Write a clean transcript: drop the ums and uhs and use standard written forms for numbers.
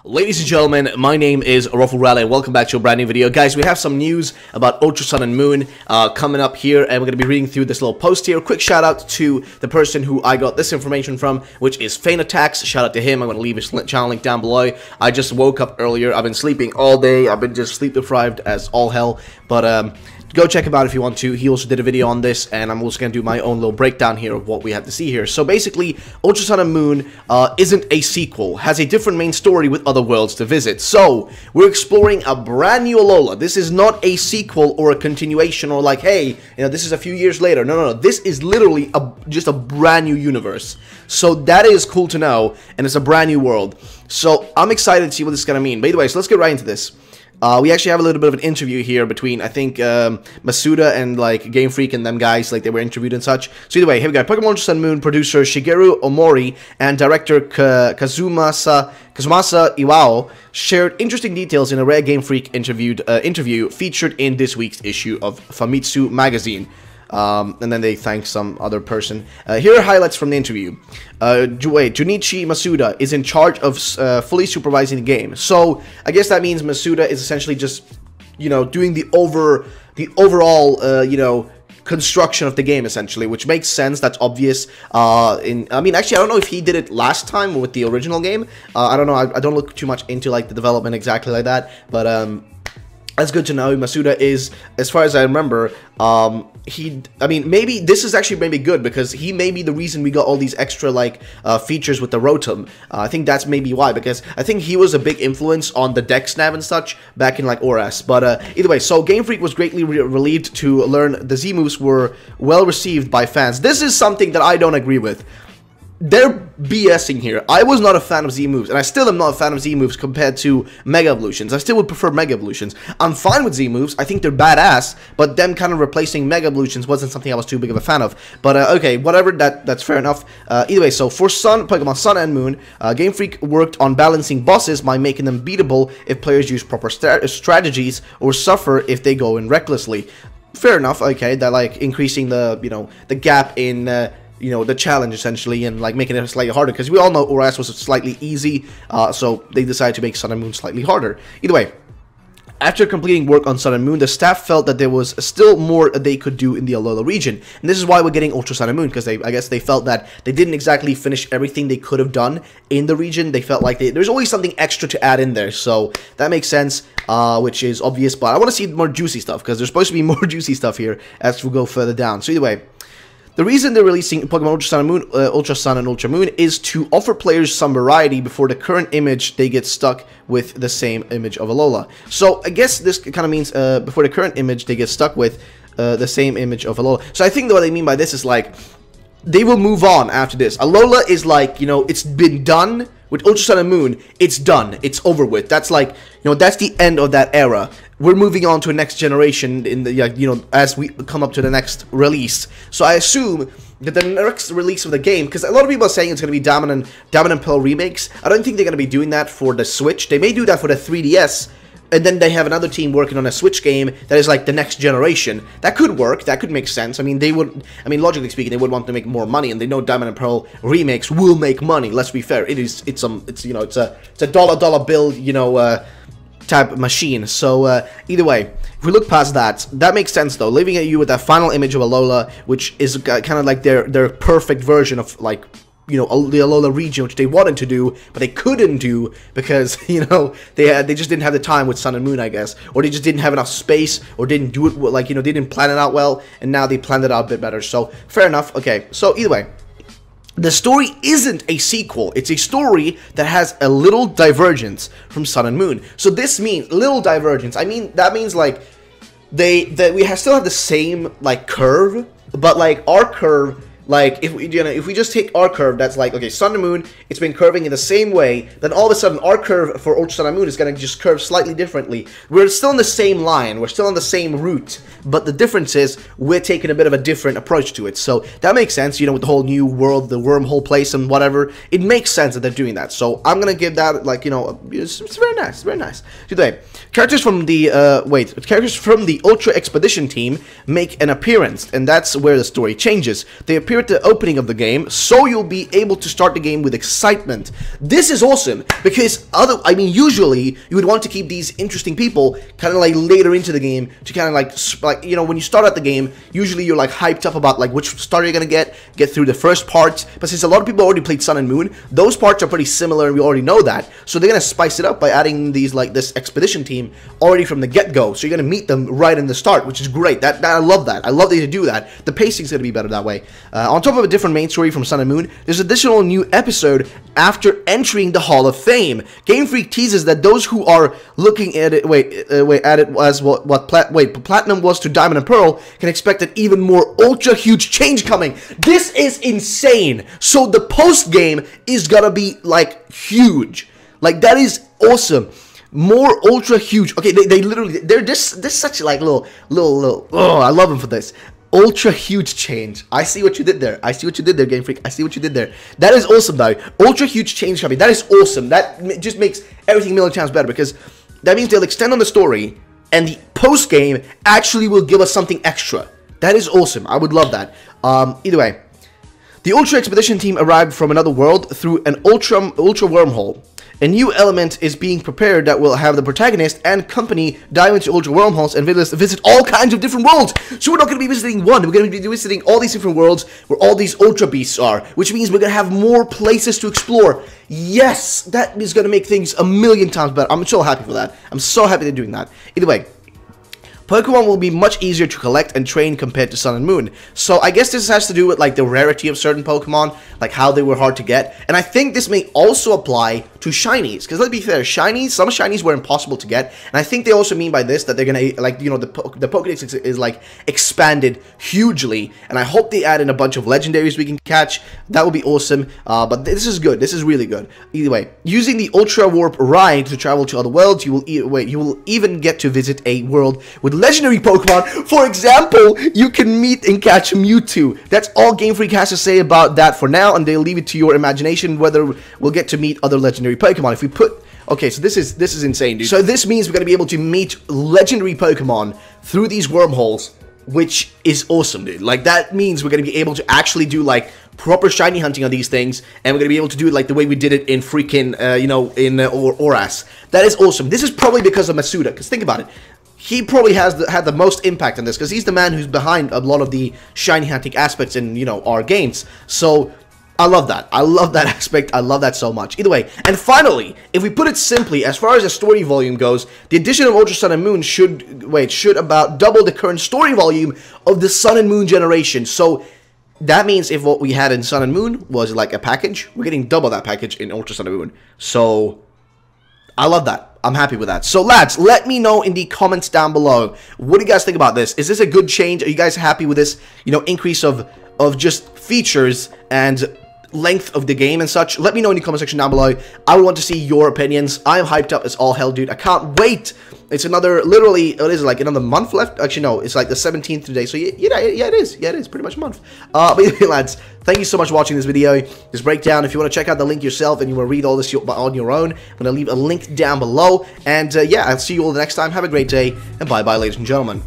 Ladies and gentlemen, my name is RuffledRowlit. Welcome back to a brand new video. Guys, we have some news about Ultra Sun and Moon coming up here, and we're going to be reading through this little post here. Quick shout out to the person who I got this information from, which is Feign Attacks. Shout out to him. I'm going to leave his channel link down below. I just woke up earlier. I've been sleeping all day. I've been just sleep deprived as all hell, but go check him out if you want to. He also did a video on this, and I'm also going to do my own little breakdown here of what we have to see here. So basically, Ultra Sun and Moon isn't a sequel, has a different main story with other worlds to visit. So, we're exploring a brand new Alola. This is not a sequel or a continuation or like, hey, you know, this is a few years later. No. This is literally just a brand new universe. So that is cool to know, and it's a brand new world. So, I'm excited to see what this is going to mean. By the way, so let's get right into this. We actually have a little bit of an interview here between, I think, Masuda and, like, Game Freak and them guys, like, they were interviewed and such. So either way, here we go. Pokemon Ultra Sun and Moon producer Shigeru Omori and director Kazumasa Iwao shared interesting details in a rare Game Freak interview featured in this week's issue of Famitsu magazine. And then they thank some other person. Here are highlights from the interview. Junichi Masuda is in charge of fully supervising the game. So I guess that means Masuda is essentially just, you know, doing the overall, you know, construction of the game essentially, which makes sense. That's obvious. I mean, actually, I don't know if he did it last time with the original game. I don't know. I don't look too much into like the development exactly like that, but that's good to know. Masuda is, as far as I remember, I mean, maybe this is actually maybe good because he may be the reason we got all these extra, like, features with the Rotom. I think that's maybe why, because I think he was a big influence on the Dex Nav and such back in, like, ORAS. But, either way, so Game Freak was greatly relieved to learn the Z-moves were well received by fans. This is something that I don't agree with. They're BSing here. I was not a fan of Z-moves, and I still am not a fan of Z-moves compared to Mega Evolutions. I still would prefer Mega Evolutions. I'm fine with Z-moves. I think they're badass, but them kind of replacing Mega Evolutions wasn't something I was too big of a fan of. But, okay, whatever, that's fair enough. Either way, so for Pokemon Sun and Moon, Game Freak worked on balancing bosses by making them beatable if players use proper strategies or suffer if they go in recklessly. Fair enough, okay, that, like, increasing the, you know, the gap in, you know, the challenge essentially, and like making it slightly harder, because we all know ORAS was slightly easy, so they decided to make Sun and Moon slightly harder. Either way, after completing work on Sun and Moon, the staff felt that there was still more they could do in the Alola region, and this is why we're getting Ultra Sun and Moon, because I guess they felt that they didn't exactly finish everything they could have done in the region. They felt like there's always something extra to add in there, so that makes sense, which is obvious, but I want to see more juicy stuff, because there's supposed to be more juicy stuff here as we go further down. So either way, the reason they're releasing Pokemon Ultra Sun and Moon, Ultra Sun and Ultra Moon is to offer players some variety before the current image they get stuck with the same image of Alola. So I guess this kind of means before the current image they get stuck with the same image of Alola. So I think what they mean by this is like they will move on after this. Alola is like, you know, it's been done. With Ultra Sun and Moon, it's done. It's over with. That's like, you know, that's the end of that era. We're moving on to a next generation in the, you know, as we come up to the next release. So I assume that the next release of the game, because a lot of people are saying it's going to be Diamond and Pearl remakes. I don't think they're going to be doing that for the Switch. They may do that for the 3DS. And then they have another team working on a Switch game that is like the next generation. That could work. That could make sense. I mean, logically speaking, they would want to make more money, and they know Diamond and Pearl remakes will make money. Let's be fair. It's you know, it's a dollar bill, you know, type machine. So either way, if we look past that, that makes sense though. Leaving at you with that final image of Alola, which is kind of like their perfect version of like, you know, the Alola region, which they wanted to do, but they couldn't do because, you know, they just didn't have the time with Sun and Moon, I guess, or they just didn't have enough space, or didn't do it, like, you know, they didn't plan it out well, and now they planned it out a bit better, so, fair enough. Okay, so, either way, the story isn't a sequel. It's a story that has a little divergence from Sun and Moon. So this means, little divergence, I mean, that means, like, we still have the same, like, curve, but, like, our curve, like, if we just take our curve, that's like, okay, Sun and Moon, it's been curving in the same way, then all of a sudden, our curve for Ultra Sun and Moon is going to just curve slightly differently. We're still on the same line, we're still on the same route, but the difference is, we're taking a bit of a different approach to it, so that makes sense, you know, with the whole new world, the wormhole place and whatever, it makes sense that they're doing that, so I'm going to give that, like, you know, it's very nice, very nice. Today, characters from the Ultra Expedition team make an appearance, and that's where the story changes. They appear appear at the opening of the game, so you'll be able to start the game with excitement. This is awesome, because usually you would want to keep these interesting people kind of like later into the game to kind of like, you know, when you start out the game, usually you're like hyped up about like which starter you're gonna get through the first part. But since a lot of people already played Sun and Moon, those parts are pretty similar, and we already know that. So they're gonna spice it up by adding these like this expedition team already from the get-go. So you're gonna meet them right in the start, which is great. That I love that. I love that you do that. The pacing's gonna be better that way. On top of a different main story from Sun and Moon, there's an additional new episode after entering the Hall of Fame. Game Freak teases that those who are looking at it, at it as what Platinum was to Diamond and Pearl can expect an even more ultra huge change coming. This is insane. So the post game is gonna be like huge. Like that is awesome. More ultra huge. Okay, they're just such like little. Oh, I love them for this. Ultra huge change. I see what you did there. I see what you did there, Game Freak. I see what you did there. That is awesome, though. Ultra huge change coming. That is awesome. That just makes everything a million times better, because that means they'll extend on the story, and the post game actually will give us something extra. That is awesome. I would love that. Either way, the Ultra Expedition team arrived from another world through an Ultra Wormhole. A new element is being prepared that will have the protagonist and company dive into Ultra Wormholes and visit all kinds of different worlds. So we're not going to be visiting one, we're going to be visiting all these different worlds where all these Ultra Beasts are, which means we're going to have more places to explore. Yes, that is going to make things a million times better. I'm so happy for that. I'm so happy they're doing that. Either way, Pokemon will be much easier to collect and train compared to Sun and Moon. So I guess this has to do with like the rarity of certain Pokemon, like how they were hard to get. And I think this may also apply to Shinies, because let's be fair, some Shinies were impossible to get. And I think they also mean by this that they're gonna, like, you know, the Pokedex is like expanded hugely. And I hope they add in a bunch of legendaries we can catch. That would be awesome. But this is good. This is really good. Either way, using the Ultra Warp ride to travel to other worlds, you will even get to visit a world with legendary Pokemon. For example, you can meet and catch Mewtwo. That's all Game Freak has to say about that for now, and they'll leave it to your imagination whether we'll get to meet other legendary Pokemon. If we put... Okay, so this is insane, dude. So this means we're going to be able to meet legendary Pokemon through these wormholes, which is awesome, dude. Like, that means we're going to be able to actually do, like, proper shiny hunting on these things, and we're going to be able to do it like the way we did it in freaking, you know, in Oras. That is awesome. This is probably because of Masuda, because think about it. He probably had the most impact on this, because he's the man who's behind a lot of the shiny hunting aspects in, you know, our games. So I love that. I love that aspect. I love that so much. Either way, and finally, if we put it simply, as far as the story volume goes, the addition of Ultra Sun and Moon should about double the current story volume of the Sun and Moon generation. So that means if what we had in Sun and Moon was like a package, we're getting double that package in Ultra Sun and Moon. So I love that. I'm happy with that. So lads, let me know in the comments down below. What do you guys think about this? Is this a good change? Are you guys happy with this, you know, increase of just features and length of the game and such? Let me know in the comment section down below. I would want to see your opinions. I am hyped up as all hell, dude. I can't wait. It's another, literally, it is like another month left. Actually, no, it's like the 17th today. So yeah, it is. Yeah, it is pretty much a month. But anyway, lads, thank you so much for watching this video, this breakdown. If you want to check out the link yourself and you want to read all this on your own, I'm going to leave a link down below. And yeah, I'll see you all the next time. Have a great day, and bye-bye, ladies and gentlemen.